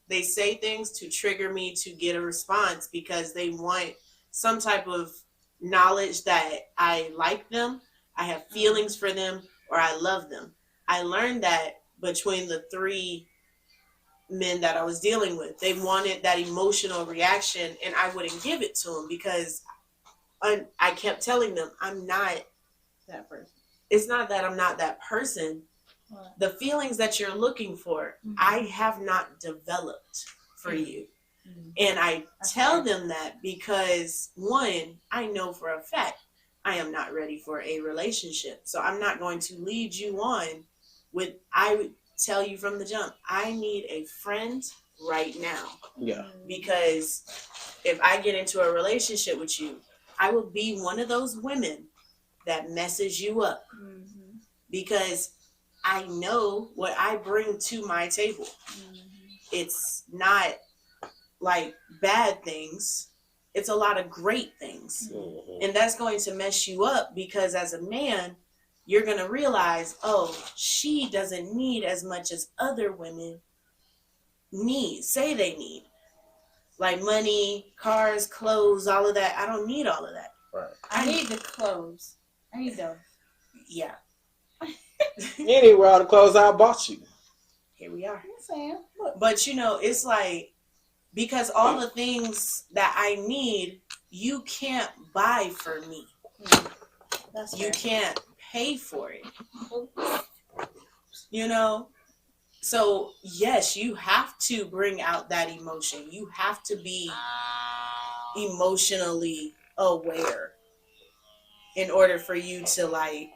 they say things to trigger me to get a response because they want some type of knowledge that I like them, I have feelings for them, or I love them. I learned that between the 3 men that I was dealing with. They wanted that emotional reaction, and I wouldn't give it to them because I kept telling them, I'm not that person. It's not that I'm not that person. What? The feelings that you're looking for, I have not developed for you. And I tell them that because, one, I know for a fact I am not ready for a relationship. So I'm not going to lead you on with, I would tell you from the jump, I need a friend right now. Yeah. Because if I get into a relationship with you, I will be one of those women that messes you up. Because I know what I bring to my table. It's not like bad things. It's a lot of great things. And that's going to mess you up because as a man, you're going to realize, oh, she doesn't need as much as other women say they need. Like money, cars, clothes, all of that. I don't need all of that. Right. I need the clothes. I need those. Yeah. Anyway, all the clothes I bought you. Here we are. I'm saying, look. But it's like, because all the things that I need, you can't buy for me. That's you fair. can't pay for it. So yes, you have to bring out that emotion. You have to be emotionally aware in order for you to like.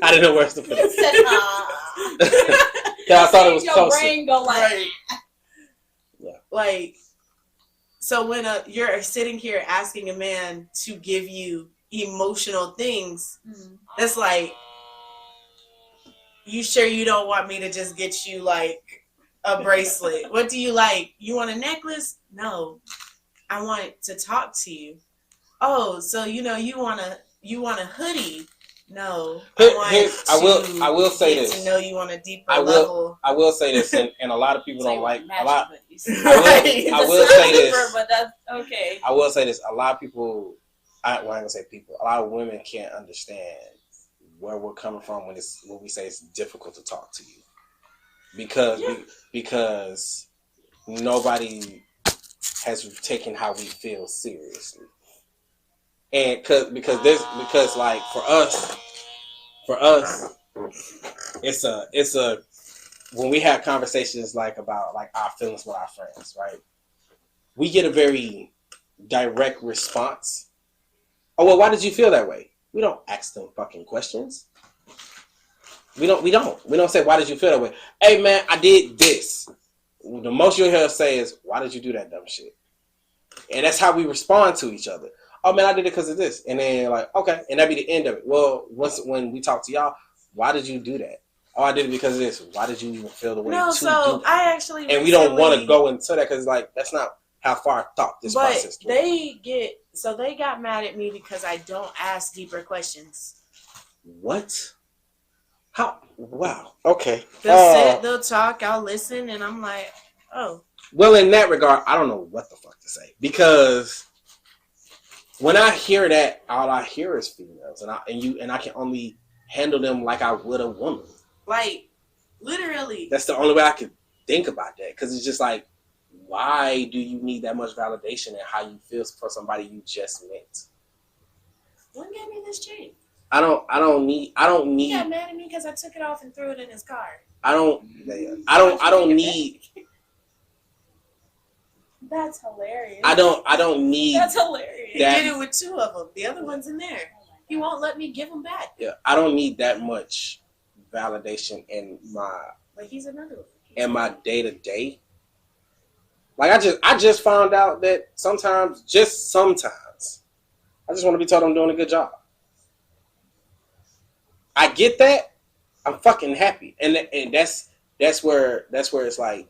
I didn't know where to put it. I thought it was your closer. brain go like. Right. Yeah. Like, so when you're sitting here asking a man to give you emotional things, it's like, you sure you don't want me to just get you like a bracelet? What do you like? You want a necklace? No, I want to talk to you. Oh, so you want a hoodie? No, I will say this. To know you on a deeper level. I will say this, and a lot of people don't like a lot. I will say this, but that's okay. I will say this. A lot of people, I'm gonna say people. A lot of women can't understand where we're coming from when we say it's difficult to talk to you, because nobody has taken how we feel seriously. And because like for us, it's a when we have conversations like about like our feelings with our friends, right? We get a very direct response. Oh well, why did you feel that way? We don't ask them fucking questions. We don't say, why did you feel that way? Hey man, I did this. The most you'll hear us say is, why did you do that dumb shit? And that's how we respond to each other. Oh man, I did it because of this. And then like, okay, and that'd be the end of it. Well, when we talk to y'all, why did you do that? Oh, I did it because of this. Why did you even feel the way to do that? I actually and we don't want to go into that because like that's not how far I thought this process was. They got mad at me because I don't ask deeper questions. What? How? Wow. Okay. They'll sit, they'll talk, I'll listen, and I'm like, oh. Well, in that regard, I don't know what the fuck to say because when I hear that, all I hear is females, and I can only handle them like I would a woman. Like, literally. That's the only way I could think about that because it's just like, why do you need that much validation in how you feel for somebody you just met? What gave me this chain? I don't need. He got mad at me because I took it off and threw it in his car. I don't need. That's hilarious. I don't need. That's hilarious. He did it with 2 of them. The other one's in there. He won't let me give them back. Yeah, I don't need that much validation in my. But he's another one. In my day to day. Like I just found out that sometimes, I just want to be told I'm doing a good job. I get that. I'm fucking happy, and that's where it's like,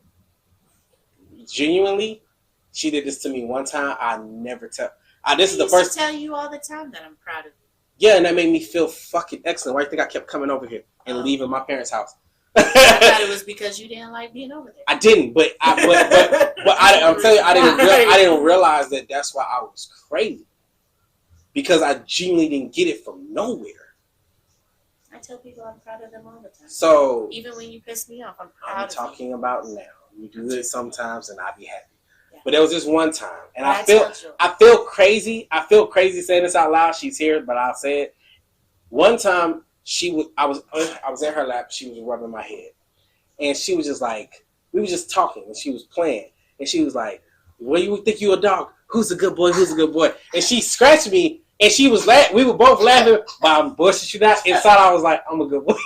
genuinely, she did this to me one time. I never tell. This is the first. I tell you all the time that I'm proud of you. Yeah, and that made me feel fucking excellent. Why do you think I kept coming over here and leaving my parents' house? I thought it was because you didn't like being over there. I didn't, but I'm telling you, I didn't realize that that's why I was crazy, because I genuinely didn't get it from nowhere. I tell people I'm proud of them all the time. So even when you piss me off, I'm proud. I'm talking about now. You do it sometimes, and I be happy. Yeah. But there was just one time, and But I feel crazy. I feel crazy saying this out loud. She's here, but I'll say it. One time, I was in her lap. She was rubbing my head, and she was just like, we were just talking, and she was playing, and she was like, "Well, you think you a dog? Who's a good boy? Who's a good boy?" And she scratched me, and she was we were both laughing, but I'm bullshit you not. Inside, I was like, "I'm a good boy."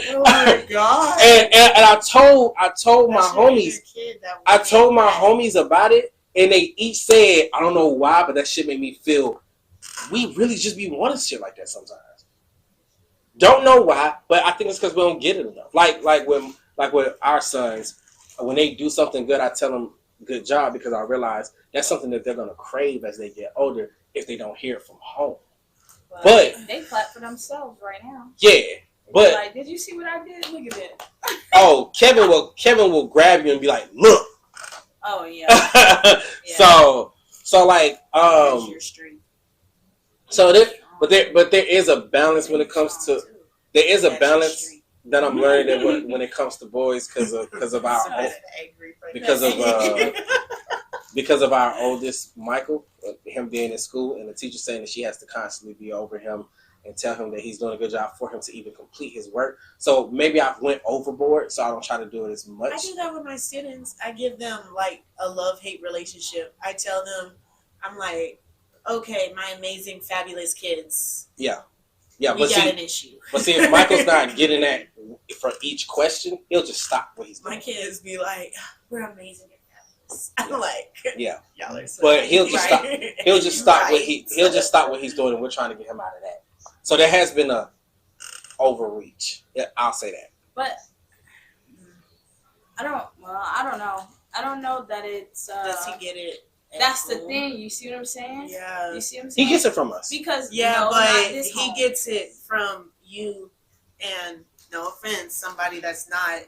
Oh my god! And I told my homies, homies about it, and they each said, I don't know why, but that shit made me feel we really just be wanting shit like that sometimes. Don't know why, but I think it's because we don't get it enough. Like with our sons, when they do something good, I tell them good job, because I realize that's something that they're gonna crave as they get older if they don't hear it from home. But they clap for themselves right now. Yeah. But like, did you see what I did? Look at it. Oh, Kevin will grab you and be like, "Look." Oh yeah. Yeah. So like your street. So there is a balance when it comes to that I'm learning when it comes to boys because of our oldest Michael, him being in school, and the teacher saying that she has to constantly be over him and tell him that he's doing a good job for him to even complete his work. So maybe I've went overboard, so I don't try to do it as much. I do that with my students. I give them like a love-hate relationship. I tell them, I'm like, okay, my amazing, fabulous kids. Yeah, we got an issue. But see, if Michael's not getting that for each question, he'll just stop what he's doing. My kids be like, we're amazing and fabulous. I'm like, yeah, y'all are so but he'll just stop. He'll just stop he'll just stop what he's doing, and we're trying to get him out of that. So there has been a overreach. Yeah, I'll say that. But I don't know. I don't know that it's. Does he get it? That's the thing. You see what I'm saying? Yeah. You see what I'm saying? He gets it from us. Because but he gets it from you, and no offense, somebody that's not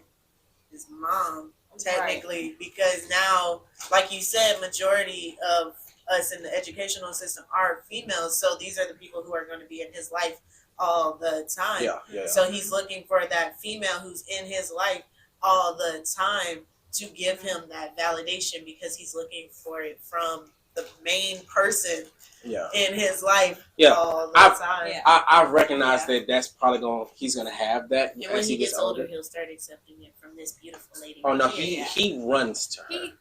his mom technically, right. Because now, like you said, majority of us in the educational system are females, so these are the people who are going to be in his life all the time. Yeah. So he's looking for that female who's in his life all the time to give him that validation, because he's looking for it from the main person in his life all the time. Yeah. I've recognized that that's probably he's going to have that. And when he gets older, he'll start accepting it from this beautiful lady. Oh no, he runs to her.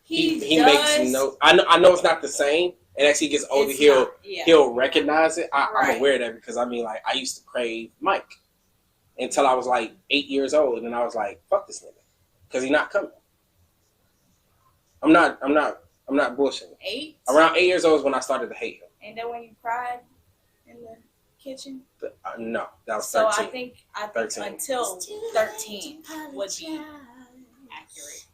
He makes no. I know it's not the same, and as he gets older, he'll recognize it. I'm aware of that, because I mean, like, I used to crave Mike until I was like 8 years old, and then I was like, "Fuck this nigga," because he's not coming. I'm not bullshitting. 8? Around 8 years old is when I started to hate him. And then when you cried in the kitchen? No, that was 13. So I think 13. Until 13 would be accurate.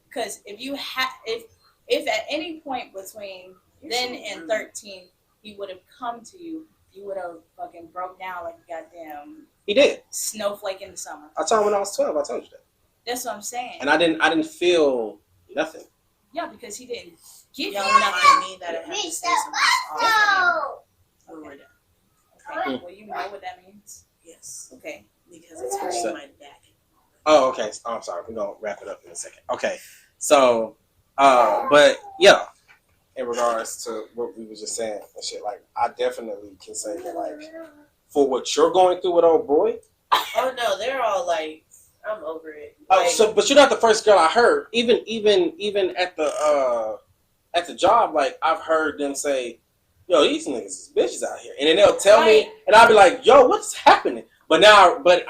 Because if at any point between then and 13 he would have come to you, you would have fucking broke down like a goddamn. He did. Snowflake in the summer. I told him when I was 12. I told you that. That's what I'm saying. And I didn't feel nothing. Yeah, because he didn't give you nothing. Me that I have to say something. We're done. Okay. Well, you know what that means. Yes. Okay. Because it's hurting my back. Oh, okay. Oh, I'm sorry. We're going to wrap it up in a second. Okay. So, but yeah, in regards to what we were just saying and shit, like, I definitely can say that, like, for what you're going through with old boy. Oh, no, they're all like, I'm over it. Like, but you're not the first girl I heard. Even at the job, like, I've heard them say, yo, these niggas is bitches out here. And then they'll tell me, and I'll be like, yo, what's happening? But now, but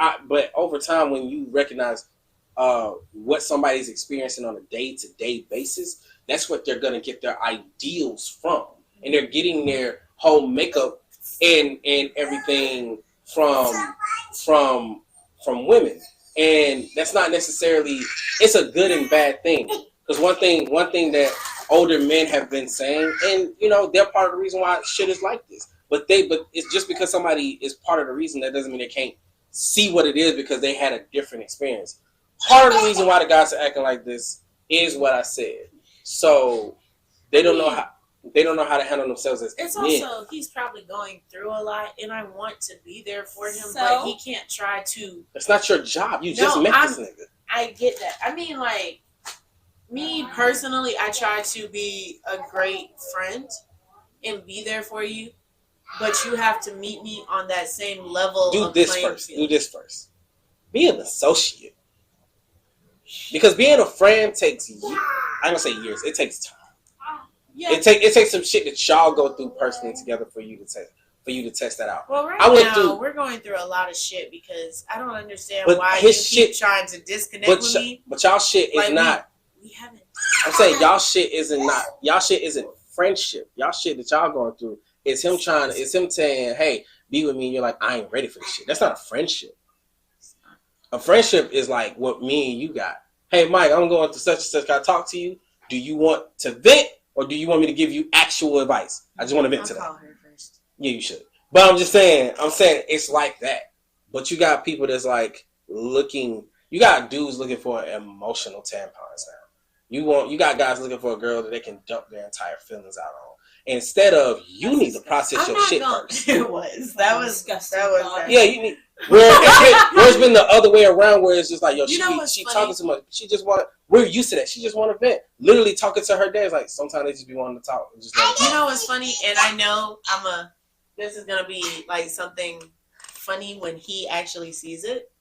over time, when you recognize what somebody's experiencing on a day-to-day basis, that's what they're gonna get their ideals from, and they're getting their whole makeup and everything from women, and that's not necessarily. It's a good and bad thing, because one thing that older men have been saying, and you know, they're part of the reason why shit is like this. but it's just because somebody is part of the reason, that doesn't mean they can't see what it is because they had a different experience. Part of the reason why the guys are acting like this is what I said. So they don't know how to handle themselves as it's men. Also, he's probably going through a lot, and I want to be there for him, but he can't try to. It's not your job. You just met this nigga. I get that. I mean, like, me personally, I try to be a great friend and be there for you, but you have to meet me on that same level. Do this first. Be an associate. Because being a friend takes years. I'm gonna say years. It takes time. Yeah. It takes some shit that y'all go through personally together for you to test that out. Well, now we're going through a lot of shit because I don't understand why you keep trying to disconnect with me. But y'all shit is not. We haven't. I'm saying y'all shit isn't friendship. Y'all shit that y'all going through is him saying, hey, be with me, and you're like, I ain't ready for this shit. That's not a friendship. A friendship is like what me and you got. Hey, Mike, I'm going through such and such. Can I talk to you? Do you want to vent, or do you want me to give you actual advice? I just want to vent to that. I'll call her first. Yeah, you should. But I'm saying it's like that. But you got people that's like you got dudes looking for emotional tampons now. You got guys looking for a girl that they can dump their entire feelings out on. Instead of you need to process your shit first. It was. That was disgusting. Yeah, you need. Where it's been the other way around, where it's just like, yo, she talking too much. She just want to. We're used to that. She just want to vent. Literally talking to her dad is like, sometimes they just be wanting to talk. Just you know what's funny? And I know this is gonna be like something funny when he actually sees it.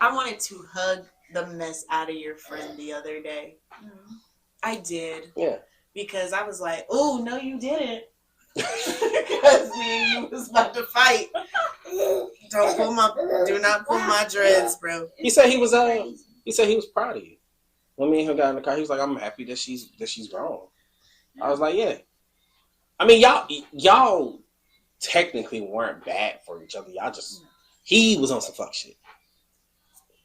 I wanted to hug the mess out of your friend the other day. Mm-hmm. I did. Yeah. Because I was like, oh, no, you didn't. Because me and you was about to fight. Do not pull my dreads, bro. He said he was proud of you. When me and him got in the car, he was like, I'm happy that she's grown. I was like, yeah. I mean, y'all technically weren't bad for each other. He was on some fuck shit.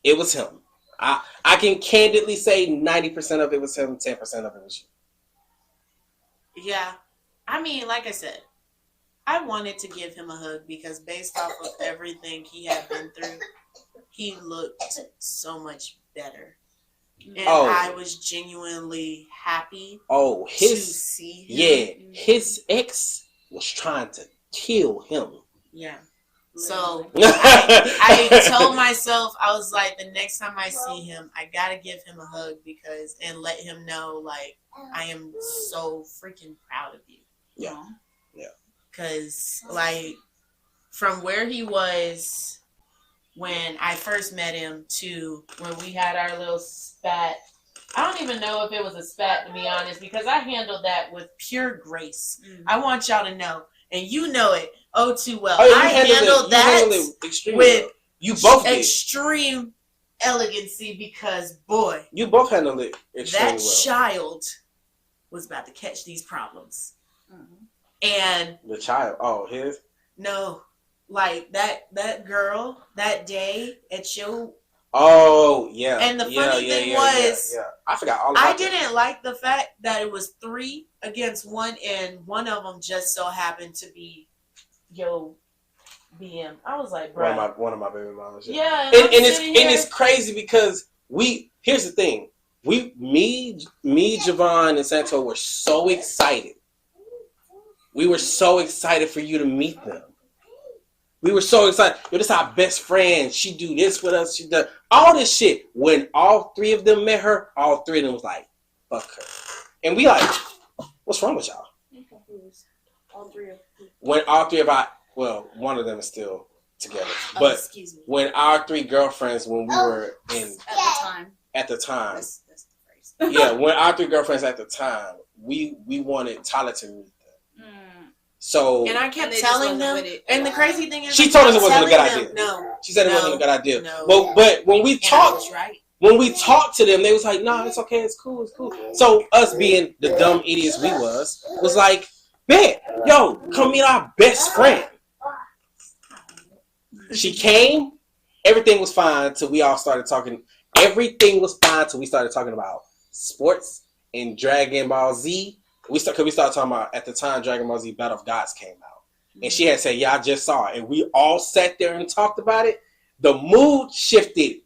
It was him. I can candidly say 90% of it was him, 10% of it was you. Yeah. I mean, like I said, I wanted to give him a hug because based off of everything he had been through, he looked so much better. And I was genuinely happy to see him. Yeah, his ex was trying to kill him. Yeah. So I told myself, I was like, the next time I see him, I gotta give him a hug and let him know, like, I am so freaking proud of you. Yeah. Yeah. Because, like, from where he was when I first met him to when we had our little spat, I don't even know if it was a spat, to be honest, because I handled that with pure grace. Mm-hmm. I want y'all to know, and you know it too well. I handled that with extreme elegancy because, boy, you both handled it extremely well. That child was about to catch these problems. Mm-hmm. And the child, his? No, like that girl that day at your. Oh yeah. And the funny thing was, I forgot all about I didn't like the fact that it was 3 against 1, and one of them just so happened to be yo BM. I was like, bro, one of my baby mamas. Yeah, and it's crazy because here's the thing. Me, Javon, and Santo were so excited. We were so excited for you to meet them. We were so excited. Yo, this is our best friend. She do this with us. She does all this shit. When all 3 of them met her, all 3 of them was like, fuck her. And we like, what's wrong with y'all? All 3 of them. When all 3 of one of them is still together. But when our 3 girlfriends, when we were in... At the time. That's the phrase. Yeah, when our 3 girlfriends at the time, we wanted Tyler to meet them. So and I kept telling them, and the crazy thing is, she told us it wasn't a good idea. No, she said it wasn't a good idea. No, but when we talked, to them, they was like, "No, it's okay, it's cool, it's cool." So us being the dumb idiots we was like, "Bet, yo, come meet our best friend." She came, everything was fine till we all started talking. Everything was fine till we started talking about sports and Dragon Ball Z. We started talking about, at the time, Dragon Ball Z Battle of Gods came out. and she had said, yeah, I just saw it, and we all sat there and talked about it, the mood shifted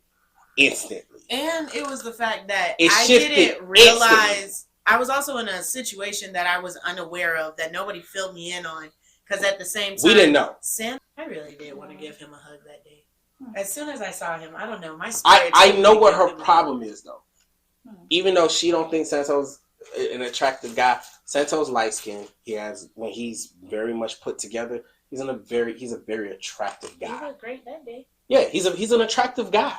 instantly. And it was the fact that I didn't realize I was also in a situation that I was unaware of, that nobody filled me in on. Because at the same time, we didn't know. Sam, I really did want to give him a hug that day. As soon as I saw him, I don't know, my spirit. I know what her problem is, though. Even though she don't think Santos an attractive guy, Santos light skinned. He has, when he's very much put together, he's a very attractive guy. He looked great that day. Yeah, he's an attractive guy.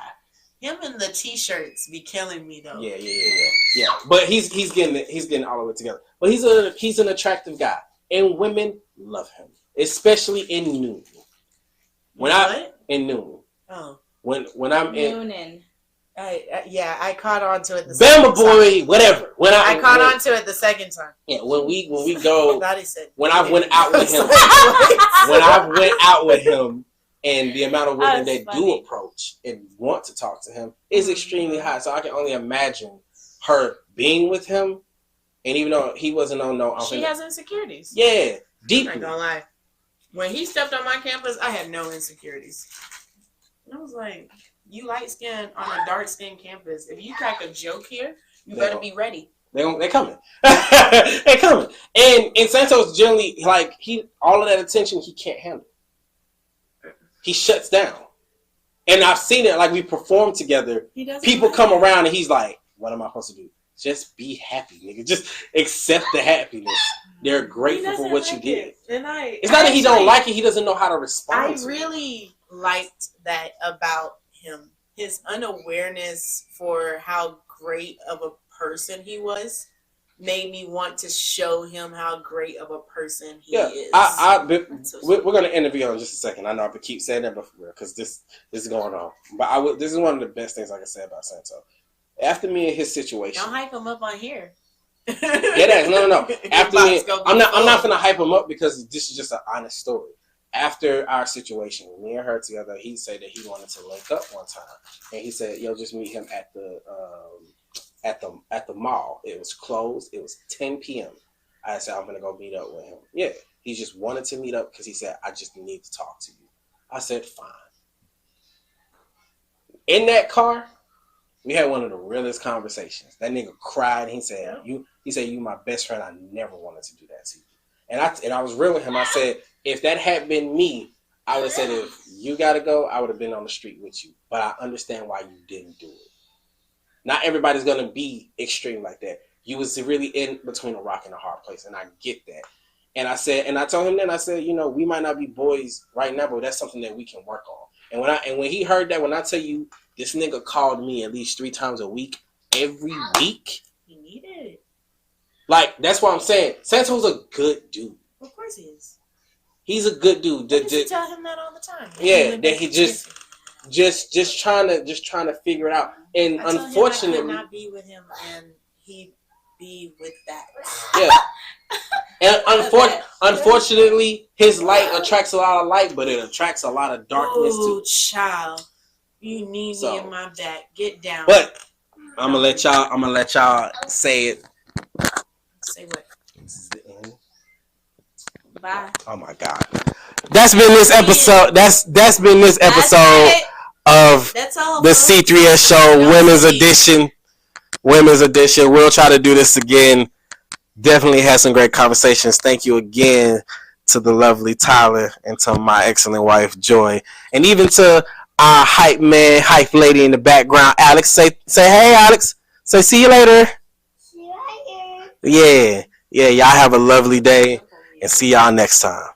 Him and the t-shirts be killing me though. Yeah. But he's getting all of it together. But he's an attractive guy, and women love him, especially in noon. In noon. Oh. When I'm in Noonan. I caught on to it the Bama second boy, time. whatever. I caught on to it the second time. Yeah, when we go, when I went out with him, and the amount of women that do approach and want to talk to him is extremely high. So I can only imagine her being with him, and even though he wasn't on she has insecurities. Yeah, deeply. I'm not gonna lie. When he stepped on my campus, I had no insecurities. I was like, you light skinned on a dark skinned campus. If you crack a joke here, you better be ready. They're coming. They're coming. And Santos generally, like, all of that attention he can't handle. He shuts down. And I've seen it, like, we perform together. People come around and he's like, what am I supposed to do? Just be happy, nigga. Just accept the happiness. They're grateful for what you did. It's not that he don't like it, he doesn't know how to respond. I really liked that about him. His unawareness for how great of a person he was made me want to show him how great of a person he is. We're going to interview in just a second. I know I keep saying that before because this is going on. But this is one of the best things I can say about Santo. After me and his situation. Don't hype him up on here. No. After me, I'm not going to hype him up because this is just an honest story. After our situation, me and her together, he said that he wanted to link up one time, and he said, "Yo, just meet him at the mall." It was closed. It was 10 p.m. I said, "I'm gonna go meet up with him." Yeah, he just wanted to meet up because he said, "I just need to talk to you." I said, "Fine." In that car, we had one of the realest conversations. That nigga cried. He said, "You my best friend. I never wanted to do that to you." And I was real with him. I said, if that had been me, I would have said, if you got to go, I would have been on the street with you. But I understand why you didn't do it. Not everybody's going to be extreme like that. You was really in between a rock and a hard place, and I get that. And I told him then, I said, we might not be boys right now, but that's something that we can work on. And when he heard that, when I tell you, this nigga called me at least 3 times a week, every week. He needed it. Like, that's what I'm saying. Santo's a good dude. Of course he is. He's a good dude. You tell him that all the time. Yeah, that he just trying to figure it out. And unfortunately, I could not be with him, and he be with that. Yeah. And unfortunately, his light attracts a lot of light, but it attracts a lot of darkness too. Child, you need me in my back. Get down. But I'm gonna let y'all say it. Say what? This is the end. Bye. Oh my God. That's been this episode. That's been this episode of the C3S show, Women's Edition. Women's Edition. We'll try to do this again. Definitely had some great conversations. Thank you again to the lovely Tyler and to my excellent wife Joy, and even to our hype man, hype lady in the background, Alex. Say hey, Alex. Say see you later. See you later. Yeah. Y'all have a lovely day, and see y'all next time.